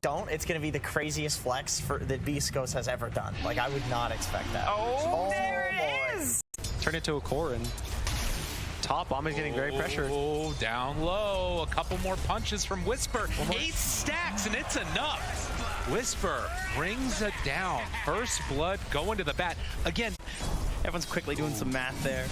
don't, it's going to be the craziest flex that BEASTCOAST has ever done. Like, I would not expect that. Oh, there it is! Turn it to a core and top. Bomb is getting very pressured. Oh, down low. A couple more punches from Whisper. 8 stacks, and it's enough. Whisper brings it down. First blood going to the bat. Again, everyone's quickly doing some math there.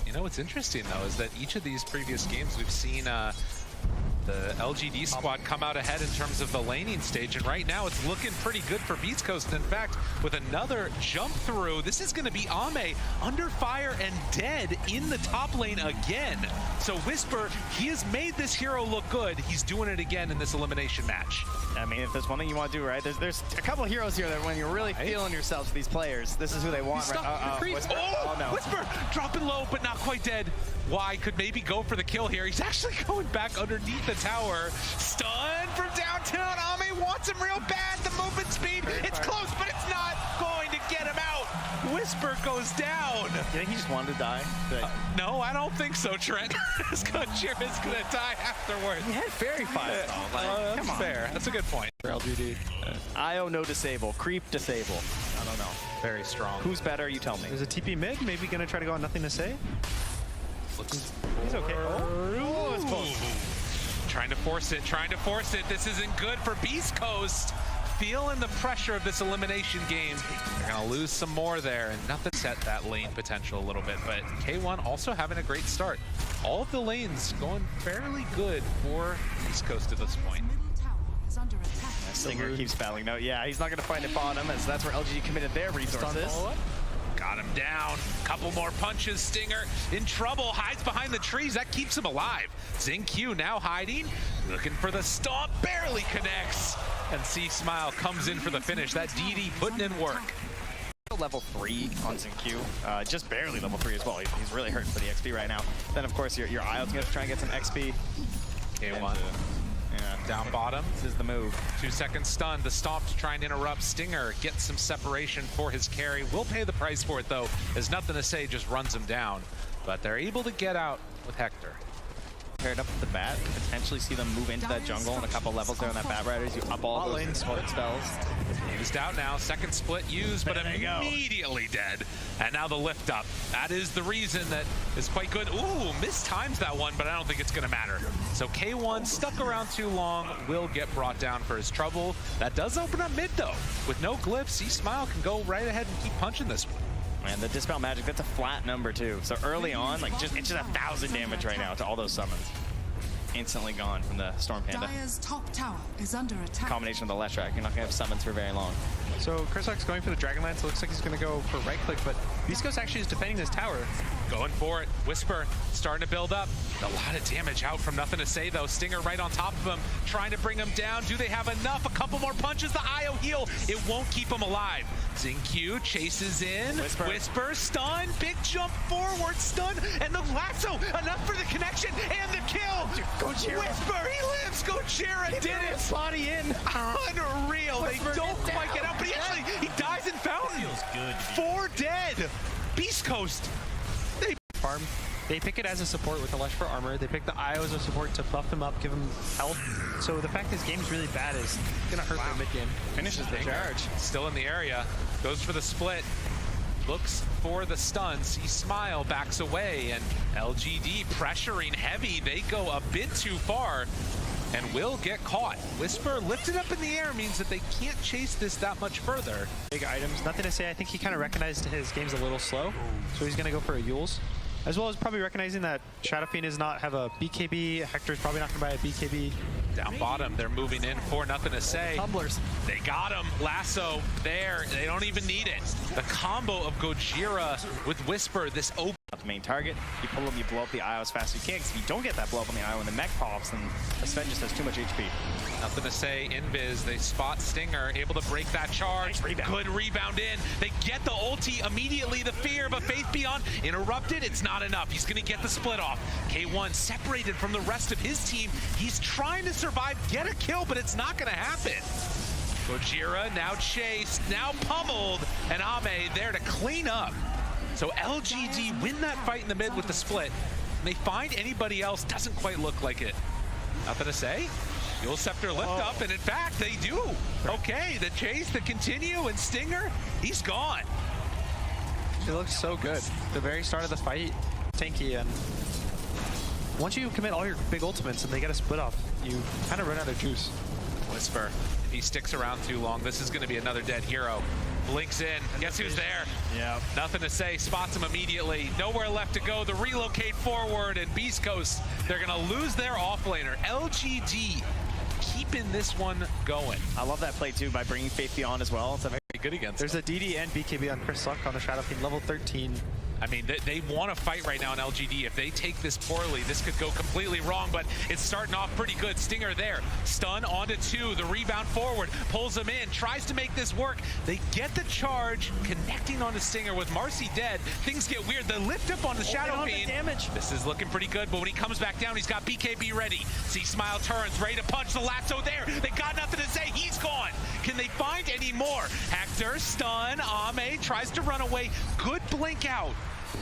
You know what's interesting, though, is that each of these previous games we've seen the LGD squad come out ahead in terms of the laning stage, and right now it's looking pretty good for BEASTCOAST. In fact, with another jump through, this is going to be Ame under fire and dead in the top lane again. So Whisper, he has made this hero look good. He's doing it again in this elimination match. I mean, if there's one thing you want to do, right? There's a couple of heroes here that when you're really feeling yourselves with these players, this is who they want, right? Whisper. Oh, no. Whisper dropping low, but not quite dead. Y could maybe go for the kill here. He's actually going back underneath the tower. Stun from downtown. Ame wants him real bad. The movement speed, it's close, but it's not going to get him out. Whisper goes down. You think he just wanted to die? No, I don't think so, Trent. Gojira's going to die afterwards. He had fairy fire, though. Like, that's fair. That's a good point. For LGD. IO no disable. Creep disable. I don't know. Very strong. Who's better? You tell me. There's a TP mid. Maybe going to try to go on nothing to say. He's okay. Oh, it's close. Trying to force it, trying to force it. This isn't good for BEASTCOAST. Feeling the pressure of this elimination game. They're gonna lose some more there, and nothing set that lane potential a little bit, but K1 also having a great start. All of the lanes going fairly good for BEASTCOAST at this point. Stinger keeps fouling. No, yeah, he's not gonna find it bottom, as that's where LGD committed their resources. Got him down. Couple more punches. Stinger in trouble. Hides behind the trees. That keeps him alive. XinQ now hiding. Looking for the stomp. Barely connects. And C-Smile comes in for the finish. That DD putting in work. Level 3 on XinQ. Just barely level 3 as well. He's really hurting for the XP right now. Then, of course, your IO's going to try and get some XP. K1. Yeah. Down bottom. This is the move. 2-second stun. The stomp to try and interrupt. Stinger gets some separation for his carry. Will pay the price for it, though. There's nothing to say, just runs him down. But they're able to get out with Hector. Paired up with the bat, potentially see them move into that jungle and a couple levels there on that Bat Riders. You up all those smoke spells. Used out now. Second split used, but immediately dead. And now the lift up. That is the reason that is quite good. Ooh, mistimes that one, but I don't think it's going to matter. So K1 stuck around too long, will get brought down for his trouble. That does open up mid, though. With no glyphs, C-Smile can go right ahead and keep punching this one. And the Dispel Magic, that's a flat number too. So early on, like it's just 1,000 damage right now to all those summons. Instantly gone from the Storm Panda. Dire's top tower is under attack. Combination with the Leshrac, you're not gonna have summons for very long. So Krislak's going for the Dragonlance. It looks like he's going to go for right click, but BEASTCOAST actually is defending this tower. Going for it. Whisper starting to build up. A lot of damage out from nothing to say, though. Stinger right on top of him, trying to bring him down. Do they have enough? A couple more punches. The IO heal. It won't keep him alive. XinQ chases in. Whisper stun. Big jump forward. Stun. And the lasso. Enough for the connection and the kill. Gojira. Whisper. He lives. Gojira did it. Body in. Unreal. They don't quite get out, but he dies in Fountain. Feels good. 4 dead. BEASTCOAST. Farm. They pick it as a support with the Lesh for armor. They pick the IO as a support to buff him up, give him health. So the fact this game is really bad is gonna hurt their mid game. Finishes the charge. Still in the area. Goes for the split. Looks for the stun. C-Smile backs away, and LGD pressuring heavy. They go a bit too far and will get caught. Whisper lifted up in the air means that they can't chase this that much further. Big items. Nothing to say. I think he kind of recognized his game's a little slow, so he's gonna go for a Yules. As well as probably recognizing that Shadow Fiend does not have a BKB. Hector's probably not going to buy a BKB. Down bottom, they're moving in for nothing to say. Tumblers. They got him. Lasso there. They don't even need it. The combo of Gojira with Whisper, this open. The main target, you pull him, you blow up the IO as fast as you can, because if you don't get that blow up on the IO and the mech pops, then Sven just has too much HP. Nothing to say. Invis, they spot Stinger, able to break that charge. Nice rebound. Good rebound in. They get the ulti immediately. The fear, but Faith Beyond interrupted. It's not enough. He's going to get the split off. K1 separated from the rest of his team. He's trying to survive, get a kill, but it's not going to happen. Gojira now chased, now pummeled, and Ame there to clean up. So LGD win that fight in the mid with the split. And they find anybody else, doesn't quite look like it. Nothing to say. You'll Scepter lift up, and in fact, they do. Okay, the chase, the continue, and Stinger, he's gone. He looks so good. The very start of the fight, tanky, and once you commit all your big ultimates and they get a split off, you kind of run out of juice. Whisper, if he sticks around too long, this is going to be another dead hero. Blinks in, guess who's there? Yeah. Nothing to say, spots him immediately. Nowhere left to go, the relocate forward, and Beast Coast, they're going to lose their offlaner. LGD keeping this one going. I love that play too by bringing Faith Beyond as well. It's a very Good against There's them. a DD and BKB on Chris Luck on the Shadow Fiend, level 13. I mean, they want to fight right now in LGD. If they take this poorly, this could go completely wrong, but it's starting off pretty good. Stinger there, stun onto 2, the rebound forward, pulls him in, tries to make this work. They get the charge, connecting onto Stinger with Marcy dead. Things get weird. The lift up on the Shadow Fiend. Damage. This is looking pretty good, but when he comes back down, he's got BKB ready. See Smile turns, ready to punch the lasso there. They got nothing to say, he's gone. Can they find any more? Hector, stun, Ame tries to run away. Good blink out.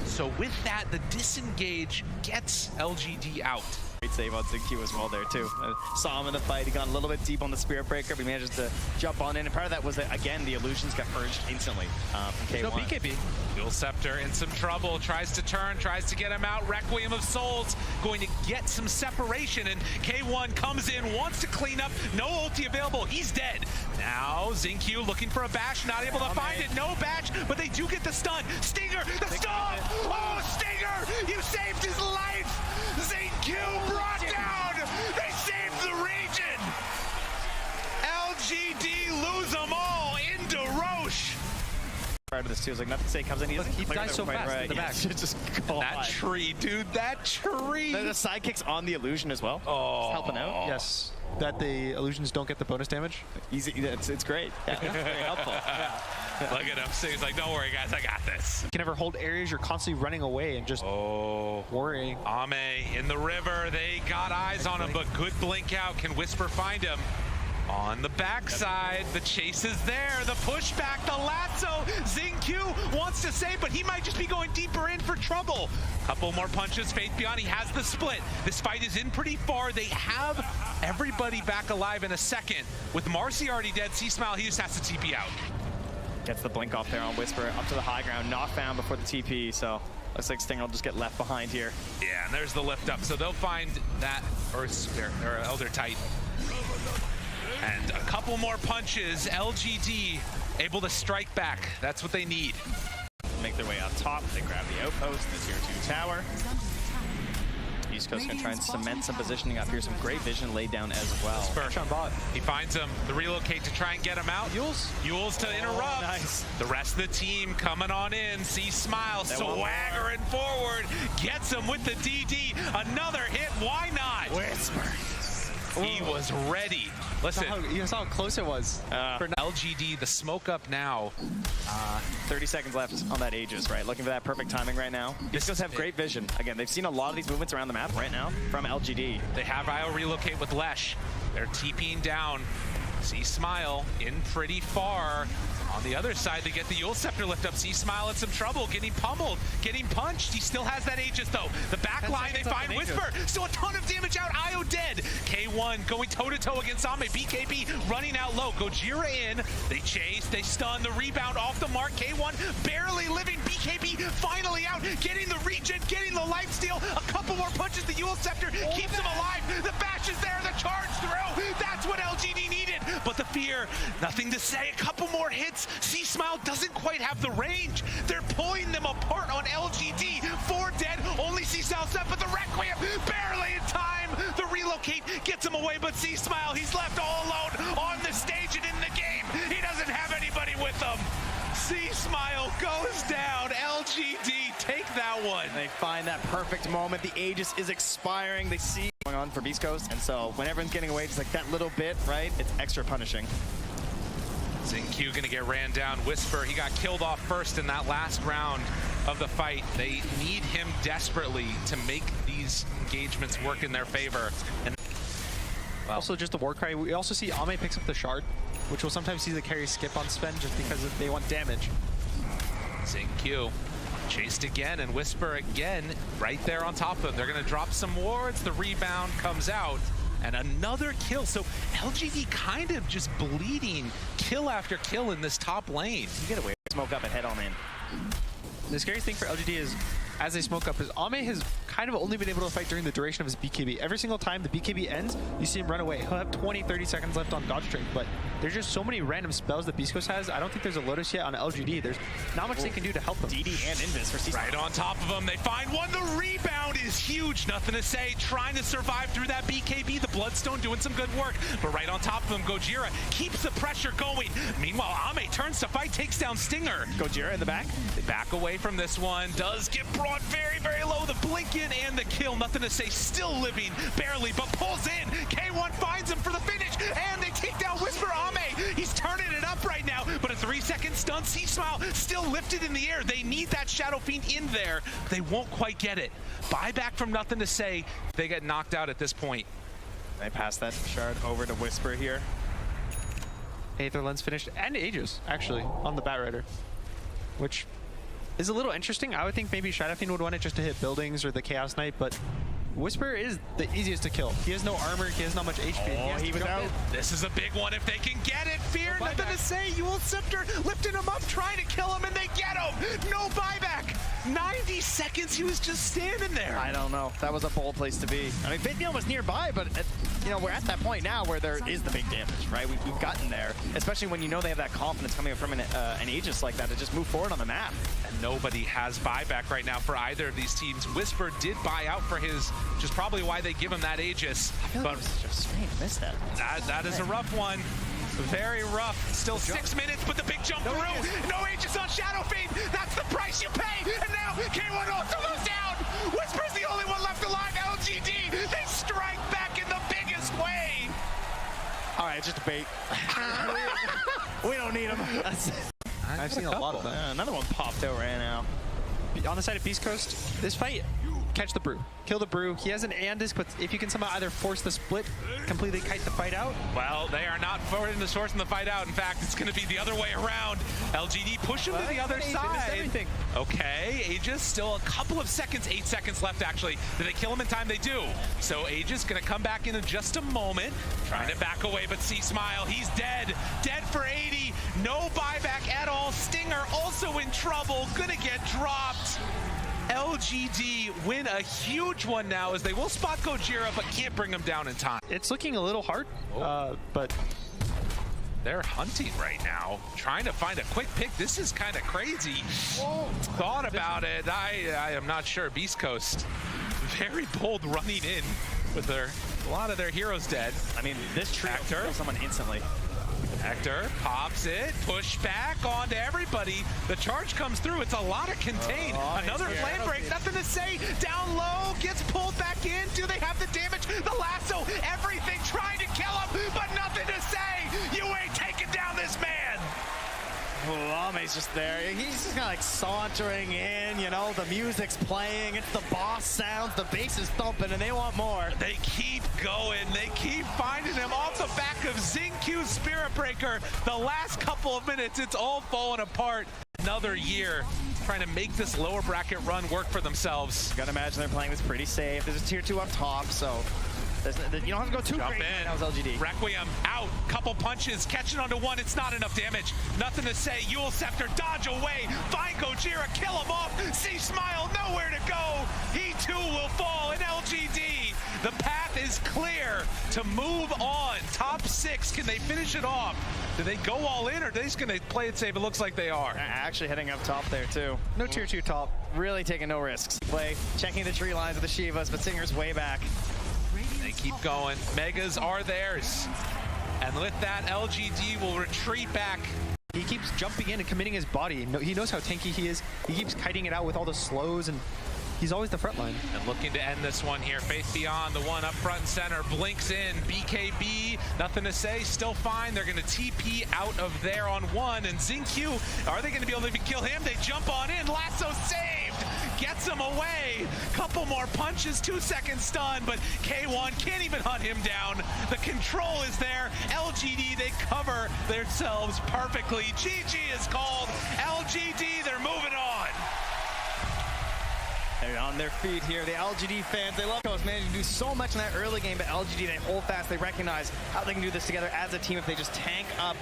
So with that, the disengage gets LGD out. great save on ZQ as well there too. Saw him in the fight, he got a little bit deep on the Spirit Breaker, but he manages to jump on in, and part of that was that, again, the illusions got purged instantly from K1. No BKB. Dual Scepter in some trouble, tries to turn, tries to get him out. Requiem of Souls going to get some separation, and K1 comes in, wants to clean up, no ulti available, he's dead. Now ZQ looking for a bash, not able to find it, no bash, but they do get the stun. Stinger, the stun! Oh, Stinger, you saved his life! ZQ brought down, they saved the region! LGD lose them all into Roche. Prior to this too, it was like nothing to say, comes in, he doesn't He clear dies the so point fast right. in the back. Yeah, just God. That tree, dude, that tree! The sidekicks on the illusion as well. Oh. Just helping out. Yes, that the illusions don't get the bonus damage. Easy, it's great. Yeah, very helpful. Yeah. Look at him, so he's like, don't worry guys, I got this. You can never hold areas, you're constantly running away and just worrying. Ame in the river, they got eyes on him, but good blink out. Can Whisper find him? On the backside, the chase is there, the pushback, the lasso. ZQ wants to save, but he might just be going deeper in for trouble. Couple more punches, Faith Beyond, he has the split. This fight is in pretty far. They have everybody back alive in a second. With Marcy already dead, C-Smile, he just has to TP out. Gets the blink off there on Whisper, up to the high ground, not found before the TP, so looks like Stinger will just get left behind here. Yeah, and there's the lift up, so they'll find that, or Elder Titan. And a couple more punches, LGD able to strike back. That's what they need. Make their way up top, they grab the outpost, the tier 2 tower. East Coast gonna try and cement some positioning up here, some great vision laid down as well. On bot. He finds him, the relocate to try and get him out. Yules to interrupt. Nice. The rest of the team coming on in. See Smile swaggering forward, gets him with the DD. Another hit, why not? Whisper. He was ready. Listen, You saw how close it was. for LGD, the smoke up now. 30 seconds left on that Aegis, right? Looking for that perfect timing right now. These guys have great vision. Again, they've seen a lot of these movements around the map right now from LGD. They have IO relocate with Lesh. They're TPing down. See Smile in pretty far. On the other side, they get the Yule Scepter lift up. See Smile in some trouble, getting pummeled, getting punched. He still has that Aegis though. The back line, they find Whisper. Still a ton of damage out. IO dead. K1 going toe-to-toe against Ame. BKB running out low. Gojira in. They chase, they stun. The rebound off the mark. K1 barely living. BKB finally out. Getting the regen, getting the lifesteal. A couple more punches. The Yule Scepter keeps him alive. The bash is there. The charge through. That's what LGD needed. But the fear, nothing to say. A couple more hits. C-Smile doesn't quite have the range. They're pulling them apart on LGD. 4 dead, only C-Smile left, but the Requiem barely in time. The relocate gets him away, but C-Smile, he's left all alone on the stage and in the game. He doesn't have anybody with him. C-Smile goes down. LGD take that one. They find that perfect moment. The Aegis is expiring. They see what's going on for Beast Coast, and so when everyone's getting away, just like that little bit, right? It's extra punishing. ZQ gonna get ran down. Whisper, he got killed off first in that last round of the fight. They need him desperately to make these engagements work in their favor. And Also, just the Warcry. We also see Ame picks up the shard, which will sometimes see the carry skip on spend just because they want damage. ZQ chased again, and Whisper again right there on top of them. They're gonna drop some wards. The rebound comes out. and another kill. So LGD kind of just bleeding kill after kill in this top lane. You get away, smoke up and head on in. The scariest thing for LGD is, as they smoke up, is Ame has kind of only been able to fight during the duration of his BKB. Every single time the BKB ends, you see him run away. He'll have 20, 30 seconds left on dodge strength, but there's just so many random spells that BEASTCOAST has. I don't think there's a Lotus yet on LGD. There's not much they can do to help them. DD and Invis for Right on top of him, they find one. The rebound is huge. Nothing to say. Trying to survive through that BKB. The Bloodstone doing some good work. But right on top of him, Gojira keeps the pressure going. Meanwhile, Ame turns to fight, takes down Stinger. Gojira in the back. They back away from this one. Does get brought very, very low. The blink in and the kill. Nothing to say. Still living, barely, but pulls in. K1 finds him for the finish, and they take down Whisper Ame. He's turning it up right now, but a 3-second stun. C-Smile still lifted in the air. They need that Shadow Fiend in there. They won't quite get it. Buyback from Nothing to Say. They get knocked out at this point. They pass that shard over to Whisper here. Aether Lens finished, and Aegis, actually, on the Batrider, which is a little interesting. I would think maybe Shadow Fiend would want it just to hit buildings or the Chaos Knight, but Whisper is the easiest to kill. He has no armor, he has not much HP. He was out. This is a big one if they can get it. Fear, Nothing to Say. Ewell Scepter lifting him up, trying to kill him, and they get him. No buyback. 90 seconds, he was just standing there. I don't know. That was a bold place to be. I mean, Vidneon was nearby, but you know, we're at that point now where there is the big damage, right? We've gotten there, especially when you know they have that confidence coming from an Aegis like that to just move forward on the map. And nobody has buyback right now for either of these teams. Whisper did buy out for his, which is probably why they give him that Aegis. I feel like it was just strange. Missed that. That is a rough one. Very rough. Still 6 minutes, but the big jump through. No Aegis on Shadow Fiend. That's the price you pay. And now K1 also goes down. Whisper's the only one left alive. LGD, they strike back in the biggest way. All right, just a bait. We don't need him. I've seen a lot of them. Another one popped over right now. On the side of BEASTCOAST, this fight, catch the Brew. Kill the Brew. He has an Andis, but if you can somehow either force the split, completely kite the fight out. Well, they are not forwarding the sourcing the fight out. In fact, it's going to be the other way around. LGD push him to the other side. Okay, Aegis still a couple of seconds, 8 seconds left actually. Do they kill him in time? They do. So Aegis going to come back in just a moment. Trying to back away, but C-Smile, he's dead. Dead for 80. No buyback at all. Stinger also in trouble. Gonna get dropped. LGD win a huge one now as they will spot Gojira, but can't bring him down in time. It's looking a little hard, but they're hunting right now, trying to find a quick pick. This is kind of crazy. Thought about it. I am not sure. BEASTCOAST, very bold running in with a lot of their heroes dead. I mean, this trio kills someone instantly. Hector pops it, push back onto everybody. The charge comes through. It's a lot of contain. Another flame break. Nothing to say. Down low, gets pulled back in. Do they have the damage? The lasso, everything trying to kill him, but nothing to say. You ain't taking down this man. Ame's just there. He's just kind of like sauntering in, you know, the music's playing, it's the boss sounds, the bass is thumping, and they want more. They keep going. They keep finding him off the back of Xingqiu's Spirit Breaker. The last couple of minutes, it's all falling apart. Another year trying to make this lower bracket run work for themselves. Gotta imagine they're playing this pretty safe. There's a tier 2 up top, so you don't have to go too crazy. That was LGD. Requiem out, couple punches, catching onto one, it's not enough damage. Nothing to say. Ewell Scepter, dodge away, find Gojira, kill him off. C-Smile, nowhere to go. He too will fall in LGD. The path is clear to move on. Top 6, can they finish it off? Do they go all in, or are they just going to play it safe? It looks like they are. Actually heading up top there too. no tier 2 top. Really taking no risks. Play, checking the tree lines with the Shivas, but Singer's way back. They keep going. Megas are theirs. And with that, LGD will retreat back. He keeps jumping in and committing his body. He knows how tanky he is. He keeps kiting it out with all the slows, and he's always the front line. And looking to end this one here. Faith Beyond, the one up front and center, blinks in. BKB, nothing to say, still fine. They're going to TP out of there on one. And Xingqiu, are they going to be able to even kill him? They jump on in. Lasso saved. Gets him away. Couple more punches, 2 second stun, but K1 can't even hunt him down. The control is there. LGD, they cover themselves perfectly. GG is called. LGD, they're moving on. They're on their feet here. The LGD fans, they love Coast managing to do so much in that early game, but LGD, they hold fast. They recognize how they can do this together as a team if they just tank up.